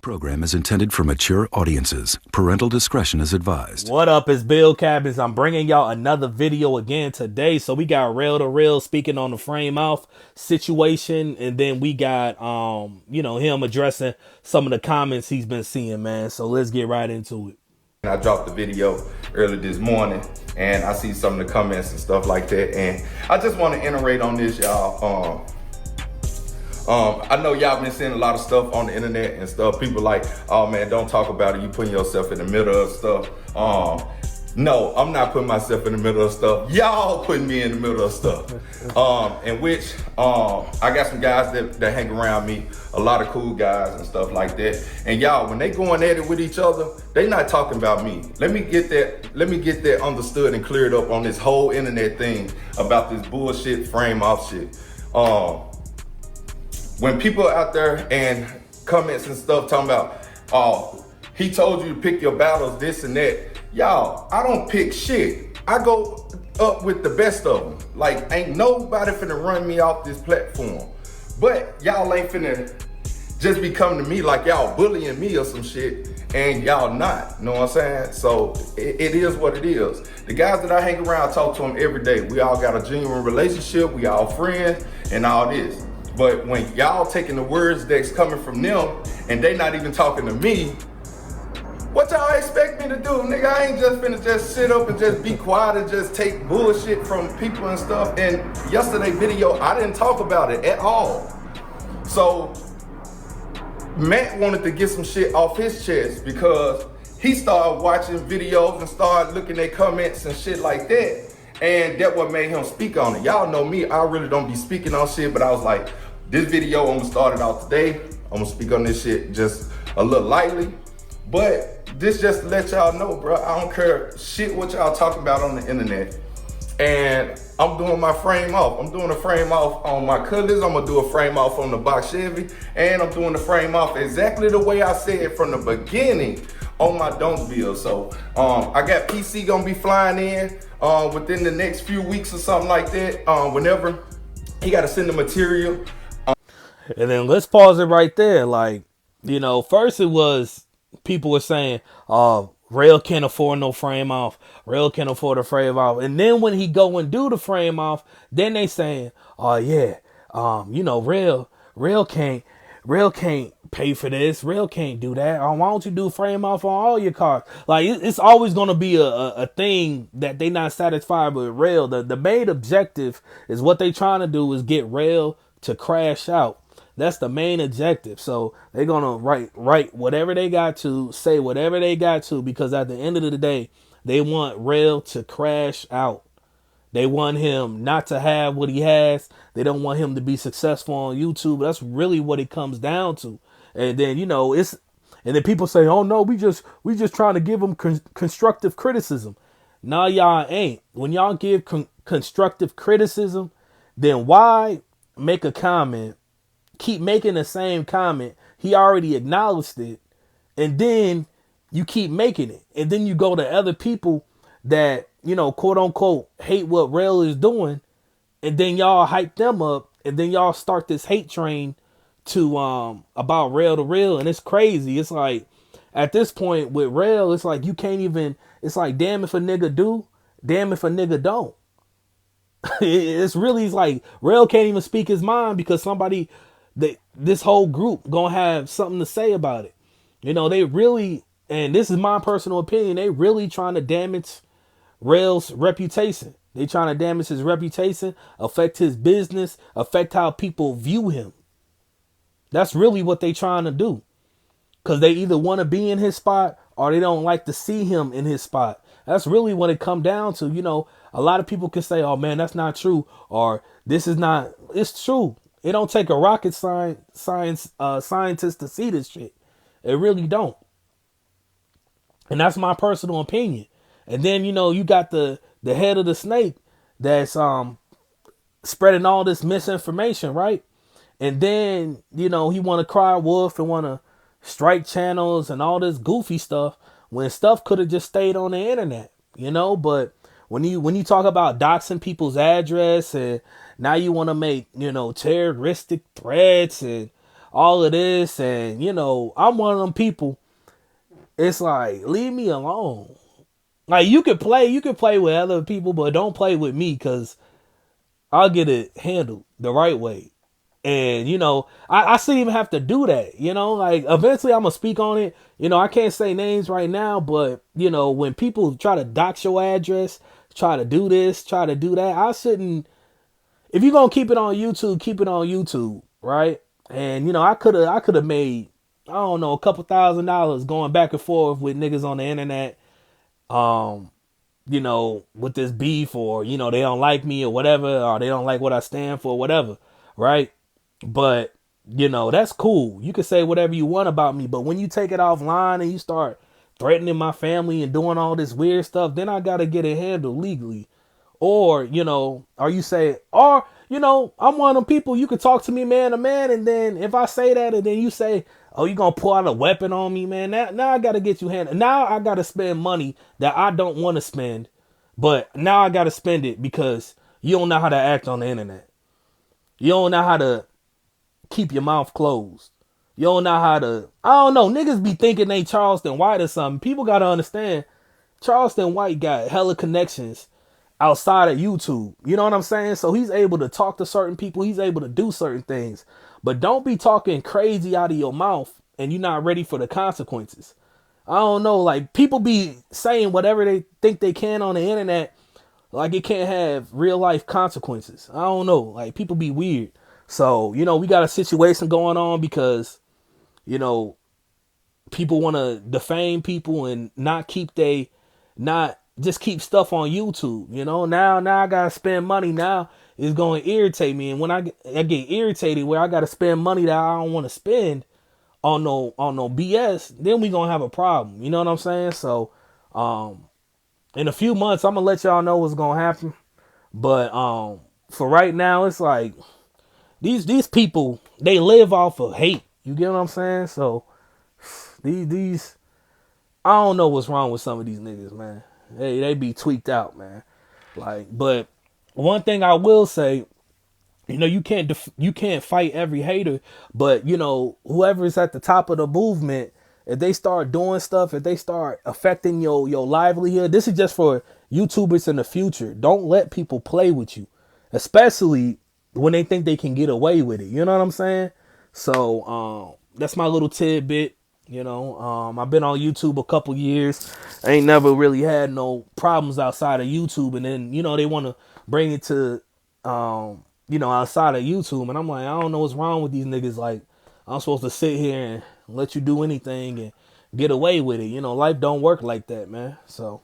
program is intended for mature audiences. Parental discretion is advised. What up, it's Bill Cabins. I'm bringing y'all another video again today. So we got Rell to Rell speaking on the frame off situation, and then we got him addressing some of the comments he's been seeing, man. So let's get right into it. I dropped the video early this morning and I see some of the comments and stuff like that, and I just want to iterate on this, y'all. I know y'all been seeing a lot of stuff on the internet and stuff. People like, oh man, don't talk about it. You putting yourself in the middle of stuff. No, I'm not putting myself in the middle of stuff. Y'all putting me in the middle of stuff. In which I got some guys that hang around me, a lot of cool guys and stuff like that. And y'all, when they going at it with each other, they not talking about me. Let me get that understood and cleared up on this whole internet thing about this bullshit frame off shit. When people out there and comments and stuff talking about, oh, he told you to pick your battles, this and that. Y'all, I don't pick shit. I go up with the best of them. Like, ain't nobody finna run me off this platform. But y'all ain't finna just be coming to me like y'all bullying me or some shit, and y'all not, know what I'm saying? So it is what it is. The guys that I hang around, talk to them every day. We all got a genuine relationship, we all friends and all this. But when y'all taking the words that's coming from them and they not even talking to me, what y'all expect me to do? Nigga, I ain't just finna just sit up and just be quiet and just take bullshit from people and stuff. And yesterday video, I didn't talk about it at all. So Matt wanted to get some shit off his chest because he started watching videos and started looking at comments and shit like that. And that what made him speak on it. Y'all know me, I really don't be speaking on shit, but I was like, this video, I'm gonna start it out today. I'm gonna speak on this shit just a little lightly. But this just to let y'all know, bro, I don't care shit what y'all talking about on the internet. And I'm doing my frame off. I'm doing a frame off on my colors. I'm gonna do a frame off on the box Chevy. And I'm doing the frame off exactly the way I said from the beginning on my don't build. So I got PC gonna be flying in within the next few weeks or something like that. Whenever he gotta send the material. And then let's pause it right there. Like, first it was people were saying, Rell can't afford no frame off. Rell can't afford a frame off. And then when he go and do the frame off, then they saying, oh yeah, Rell can't pay for this. Rell can't do that. Why don't you do frame off on all your cars? Like, it's always going to be a thing that they not satisfied with Rell. The main objective is what they trying to do is get Rell to crash out. That's the main objective. So they're going to write whatever they got to, say whatever they got to, because at the end of the day, they want Rell to crash out. They want him not to have what he has. They don't want him to be successful on YouTube. That's really what it comes down to. And then, and then people say, oh no, we just trying to give him constructive criticism. No, y'all ain't. When y'all give constructive criticism, then why make a comment? Keep making the same comment. He already acknowledged it. And then you keep making it. And then you go to other people that, quote unquote, hate what Rell is doing. And then y'all hype them up. And then y'all start this hate train to about Rell to Rell. And it's crazy. It's like at this point with Rell, it's like you can't even, it's like damn if a nigga do, damn if a nigga don't. It's like Rell can't even speak his mind because somebody, this whole group gonna have something to say about it. They really, and this is my personal opinion, they really trying to damage Rell's reputation. They trying to damage his reputation, affect his business, affect how people view him. That's really what they trying to do. Because they either want to be in his spot or they don't like to see him in his spot. That's really what it come down to. A lot of people can say, oh man, that's not true. Or this is not, it's true. It don't take a rocket scientist to see this shit. It really don't. And that's my personal opinion. And then, you got the head of the snake that's spreading all this misinformation, right? And then, he want to cry wolf and want to strike channels and all this goofy stuff when stuff could have just stayed on the internet, But when you talk about doxing people's address and now you want to make, terroristic threats and all of this, and I'm one of them people. It's like, leave me alone. Like, you can play with other people, but don't play with me, because I'll get it handled the right way. And I shouldn't even have to do that. Like, eventually I'm gonna speak on it. I can't say names right now, but when people try to dox your address, try to do this, try to do that, I shouldn't. If you're gonna keep it on YouTube, keep it on YouTube, right? And I could have made, I don't know, a couple $1,000 going back and forth with niggas on the internet, with this beef, or they don't like me or whatever, or they don't like what I stand for, whatever, right? But that's cool. You can say whatever you want about me, but when you take it offline and you start threatening my family and doing all this weird stuff, then I gotta get it handled legally. Or, or you say, or, I'm one of them people, you could talk to me man to man, and then if I say that and then you say, oh, you gonna pull out a weapon on me, man, now I gotta get you handled. Now I gotta spend money that I don't want to spend, but now I gotta spend it because you don't know how to act on the internet. You don't know how to keep your mouth closed. You don't know how to, I don't know, niggas be thinking they Charleston White or something. People gotta understand, Charleston White got hella connections outside of YouTube. You know what I'm saying? So he's able to talk to certain people. He's able to do certain things. But don't be talking crazy out of your mouth and you're not ready for the consequences. I don't know. Like, people be saying whatever they think they can on the internet, like it can't have real life consequences. I don't know. Like, people be weird. So, we got a situation going on because, people want to defame people and not just keep stuff on YouTube. Now I gotta spend money. Now it's going to irritate me, and when I get irritated where I gotta spend money that I don't want to spend on no BS, then we gonna have a problem. You know what I'm saying? So, in a few months, I'm gonna let y'all know what's gonna happen. But for right now, it's like these people, they live off of hate. You get what I'm saying? So these I don't know what's wrong with some of these niggas, man. They be tweaked out, man. Like, but one thing I will say, you can't fight every hater, but whoever's at the top of the movement, if they start doing stuff, if they start affecting your livelihood, this is just for YouTubers in the future. Don't let people play with you, especially when they think they can get away with it. You know what I'm saying? So that's my little tidbit. I've been on YouTube a couple years. I ain't never really had no problems outside of YouTube. And then, they want to bring it to, outside of YouTube. And I'm like, I don't know what's wrong with these niggas. Like, I'm supposed to sit here and let you do anything and get away with it. Life don't work like that, man. So,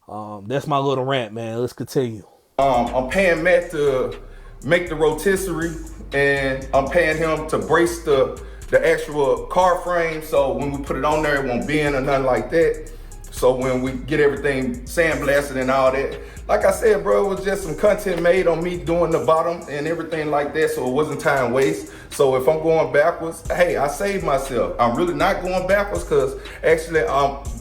that's my little rant, man. Let's continue. I'm paying Matt to make the rotisserie, and I'm paying him to brace the actual car frame, so when we put it on there, it won't bend or nothing like that. So when we get everything sandblasted and all that, like I said, bro, it was just some content made on me doing the bottom and everything like that, so it wasn't time waste. So if I'm going backwards, hey, I saved myself. I'm really not going backwards, because actually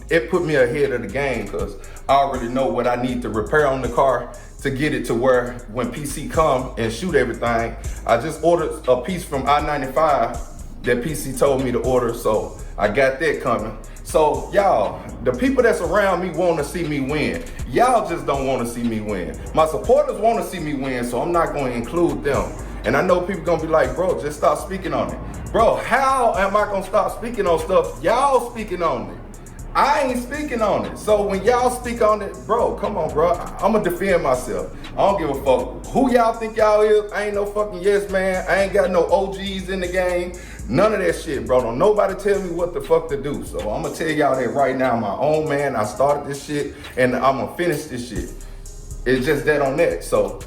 it put me ahead of the game, because I already know what I need to repair on the car to get it to where when PC come and shoot everything. I just ordered a piece from I-95 that PC told me to order, so I got that coming. So y'all, the people that's around me want to see me win. Y'all just don't want to see me win. My supporters want to see me win, so I'm not going to include them. And I know people going to be like, bro, just stop speaking on it. Bro, how am I going to stop speaking on stuff y'all speaking on it? I ain't speaking on it. So when y'all speak on it, bro, come on, bro. I'm going to defend myself. I don't give a fuck who y'all think y'all is. I ain't no fucking yes man. I ain't got no OGs in the game. None of that shit, bro. Don't nobody tell me what the fuck to do. So I'm going to tell y'all that right now. I'm my own man. I started this shit, and I'm going to finish this shit. It's just that on that. So,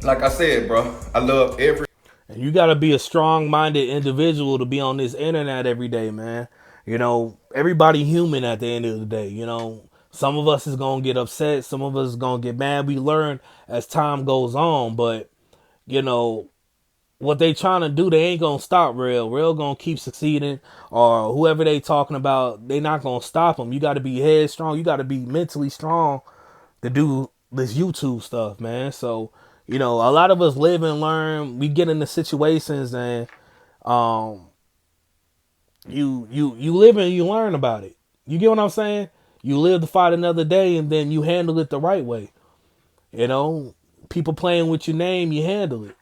like I said, bro, I love every... And you got to be a strong-minded individual to be on this internet every day, man. Everybody human at the end of the day. Some of us is going to get upset. Some of us is going to get mad. We learn as time goes on. But, what they trying to do, they ain't going to stop Rell. Rell going to keep succeeding. Or whoever they talking about, they not going to stop them. You got to be headstrong. You got to be mentally strong to do this YouTube stuff, man. So, a lot of us live and learn. We get into situations and Um, you live and you learn about it. You get what I'm saying? You live to fight another day, and then you handle it the right way. You know, people playing with your name, you handle it.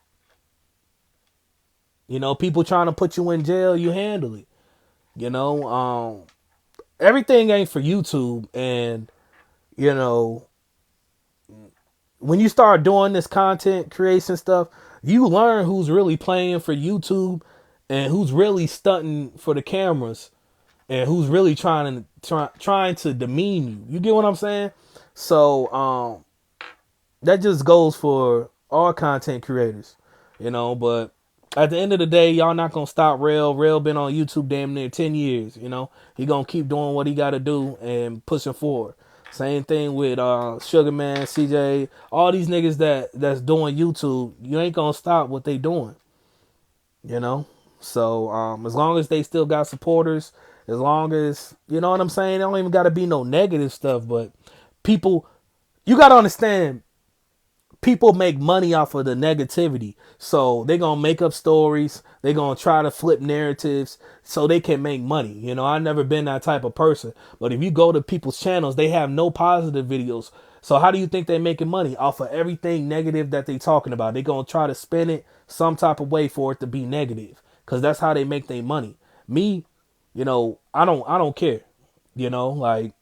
You know, people trying to put you in jail, you handle it. You know, everything ain't for YouTube, and you know, when you start doing this content creation stuff, you learn who's really playing for YouTube and who's really stunting for the cameras and who's really trying to demean you. You get what I'm saying? So that just goes for all content creators, you know. But at the end of the day, y'all not gonna stop Rell. Rell been on YouTube damn near 10 years, you know. He gonna keep doing what he gotta do and pushing forward. Same thing with Sugar Man, CJ, all these niggas that's doing YouTube. You ain't gonna stop what they doing, you know. So as long as they still got supporters, as long as, you know what I'm saying, it don't even gotta be no negative stuff, but people, you gotta understand, people make money off of the negativity. So they're going to make up stories. They're going to try to flip narratives so they can make money. You know, I've never been that type of person. But if you go to people's channels, they have no positive videos. So how do you think they're making money? Off of everything negative that they talking about. They're going to try to spin it some type of way for it to be negative. Because that's how they make their money. Me, you know, I don't care. You know, like,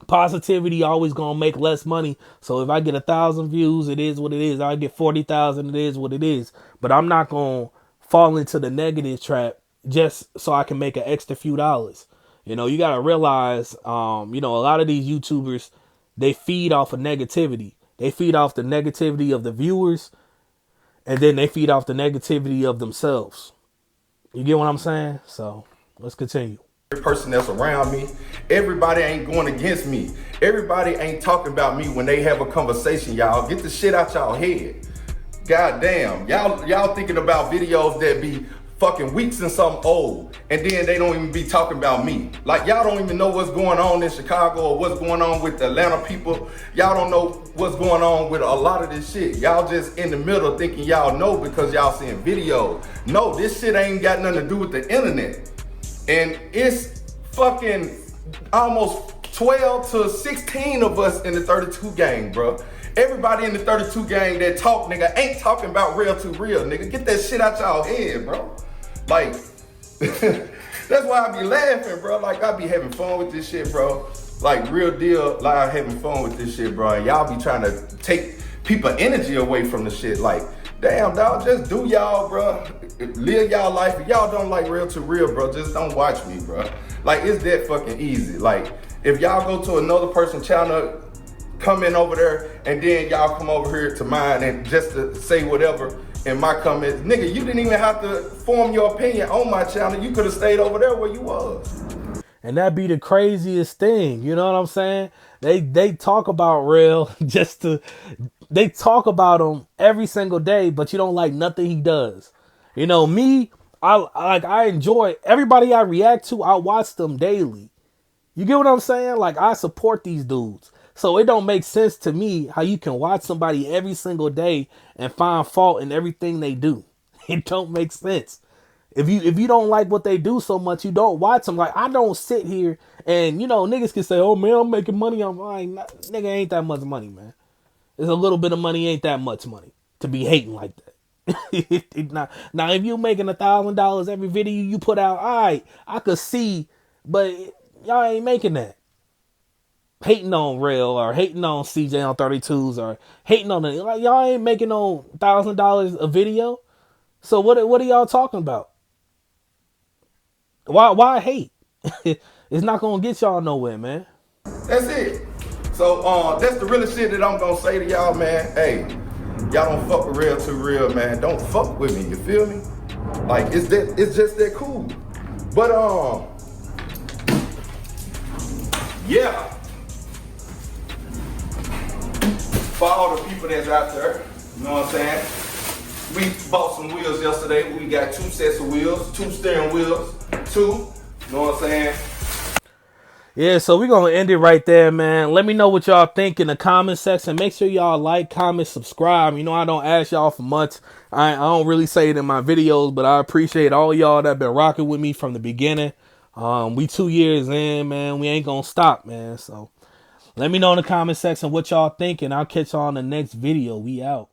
positivity always gonna make less money. So if I get 1,000 views, it is what it is. I get 40,000, it is what it is. But I'm not gonna fall into the negative trap just so I can make an extra few dollars. You know, you gotta realize, you know, a lot of these YouTubers, they feed off of negativity. They feed off the negativity of the viewers, and then they feed off the negativity of themselves. You get what I'm saying? So let's continue. Every person that's around me, everybody ain't going against me. Everybody ain't talking about me when they have a conversation, y'all. Get the shit out y'all head. God damn. Y'all thinking about videos that be fucking weeks and something old, and then they don't even be talking about me. Like, y'all don't even know what's going on in Chicago or what's going on with the Atlanta people. Y'all don't know what's going on with a lot of this shit. Y'all just in the middle thinking y'all know because y'all seeing videos. No, this shit ain't got nothing to do with the internet. And it's fucking almost 12 to 16 of us in the 32 gang, bro. Everybody in the 32 gang that talk, nigga, ain't talking about real to real, nigga. Get that shit out y'all head, bro. Like, that's why I be laughing, bro. Like, I be having fun with this shit, bro. Like, real deal, like, having fun with this shit, bro. And y'all be trying to take people energy away from the shit. Like, damn, dog, just do y'all, bro. Live y'all life. If y'all don't like real to real, bro, just don't watch me, bro. Like, it's that fucking easy. Like, if y'all go to another person's channel, come in over there, and then y'all come over here to mine and just to say whatever in my comments, nigga, you didn't even have to form your opinion on my channel. You could have stayed over there where you was. And that be the craziest thing. You know what I'm saying? They talk about Rell they talk about him every single day, but you don't like nothing he does. You know, me, I enjoy everybody I react to. I watch them daily. You get what I'm saying? Like, I support these dudes. So it don't make sense to me how you can watch somebody every single day and find fault in everything they do. It don't make sense. If you don't like what they do so much, you don't watch them. Like, I don't sit here and, you know, niggas can say, oh man, I'm making money on mine. Nigga, ain't that much money, man. There's a little bit of money, ain't that much money to be hating like that. Now, if you making $1,000 every video you put out, all right, I could see, but y'all ain't making that. Hating on Rell or hating on CJ on 32s or hating on it. Like, y'all ain't making no $1,000 a video. So what are y'all talking about? Why hate? It's not gonna get y'all nowhere, man. That's it. So that's the realest shit that I'm gonna say to y'all, man. Hey, y'all don't fuck with real to real, man. Don't fuck with me, you feel me? Like, it's just that cool. But yeah. For all the people that's out there, you know what I'm saying? We bought some wheels yesterday. We got 2 sets of wheels, 2 steering wheels, 2, you know what I'm saying? Yeah, so we're going to end it right there, man. Let me know what y'all think in the comment section. Make sure y'all like, comment, subscribe. You know, I don't ask y'all for much. I don't really say it in my videos, but I appreciate all y'all that been rocking with me from the beginning. We 2 years in, man. We ain't going to stop, man. So let me know in the comment section what y'all think, and I'll catch y'all on the next video. We out.